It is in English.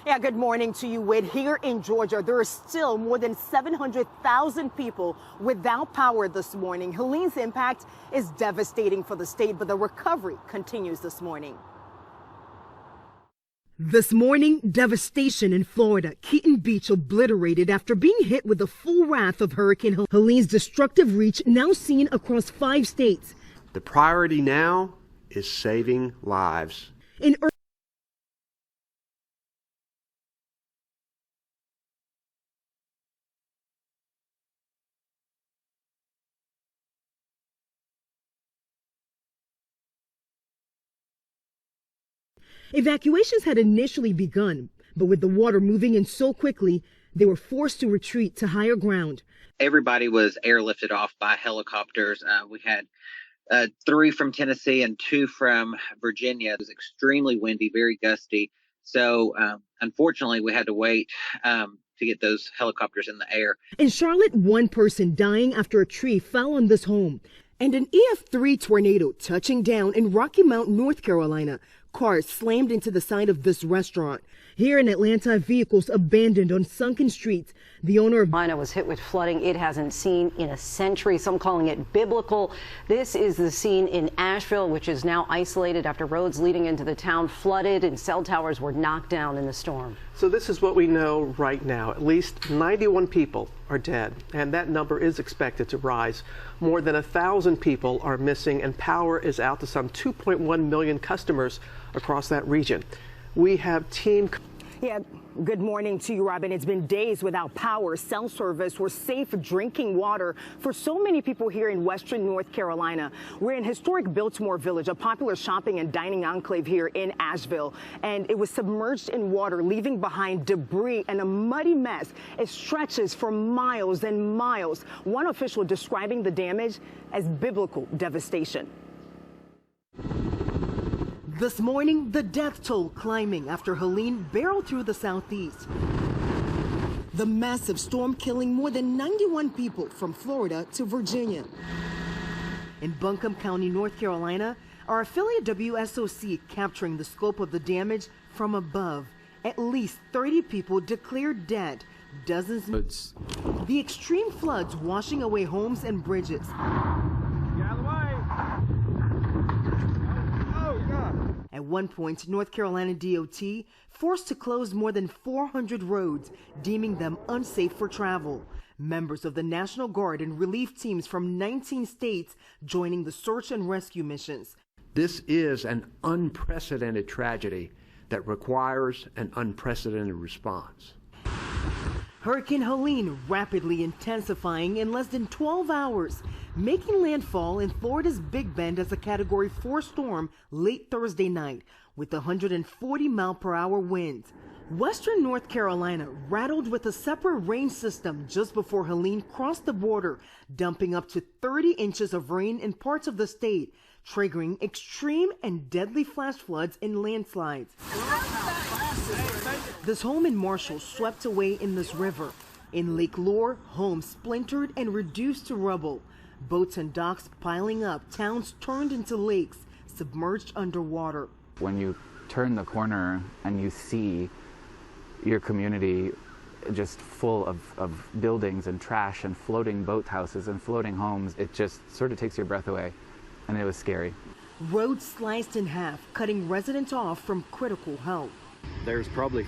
Yeah, good morning to you, Whit. Here in Georgia, there are still more than 700,000 people without power this morning. Helene's impact is devastating for the state, but the recovery continues this morning. This morning, devastation in Florida. Keaton Beach obliterated after being hit with the full wrath of Hurricane Helene. Helene's destructive reach now seen across 5 states. The priority now is saving lives. In Evacuations had initially begun, but with the water moving in so quickly, they were forced to retreat to higher ground. Everybody was airlifted off by helicopters. We had 3 from Tennessee and 2 from Virginia. It was extremely windy, very gusty. So unfortunately, we had to wait to get those helicopters in the air. In Charlotte, 1 person dying after a tree fell on this home. And an EF3 tornado touching down in Rocky Mount, North Carolina. Cars slammed into the side of this restaurant. Here in Atlanta, vehicles abandoned on sunken streets. The owner of Carolina was hit with flooding it hasn't seen in a century, some calling it biblical. This is the scene in Asheville, which is now isolated after roads leading into the town flooded and cell towers were knocked down in the storm. So this is what we know right now. At least 91 people are dead, and that number is expected to rise. More than 1,000 people are missing, and power is out to some 2.1 million customers across that region. We have team. Yeah, good morning to you, Robin. It's been days without power, cell service, or safe drinking water for so many people here in western North Carolina. We're in historic Biltmore Village, a popular shopping and dining enclave here in Asheville, and it was submerged in water, leaving behind debris and a muddy mess. It stretches for miles and miles. One official describing the damage as biblical devastation. This morning, the death toll climbing after Helene barreled through the southeast. The massive storm killing more than 91 people from Florida to Virginia. In Buncombe County, North Carolina, our affiliate WSOC capturing the scope of the damage from above. At least 30 people declared dead, dozens. The extreme floods washing away homes and bridges. At one point, North Carolina DOT forced to close more than 400 roads, deeming them unsafe for travel. Members of the National Guard and relief teams from 19 states joining the search and rescue missions. This is an unprecedented tragedy that requires an unprecedented response. Hurricane Helene rapidly intensifying in less than 12 hours, making landfall in Florida's Big Bend as a Category 4 storm late Thursday night with 140-mile-per-hour winds. Western North Carolina rattled with a separate rain system just before Helene crossed the border, dumping up to 30 inches of rain in parts of the state, triggering extreme and deadly flash floods and landslides. This home in Marshall swept away in this river. In Lake Lure, homes splintered and reduced to rubble. Boats and docks piling up, towns turned into lakes, submerged underwater. When you turn the corner and you see your community just full of buildings and trash and floating boat houses and floating homes, it just sort of takes your breath away, and it was scary. Roads sliced in half, cutting residents off from critical help. There's probably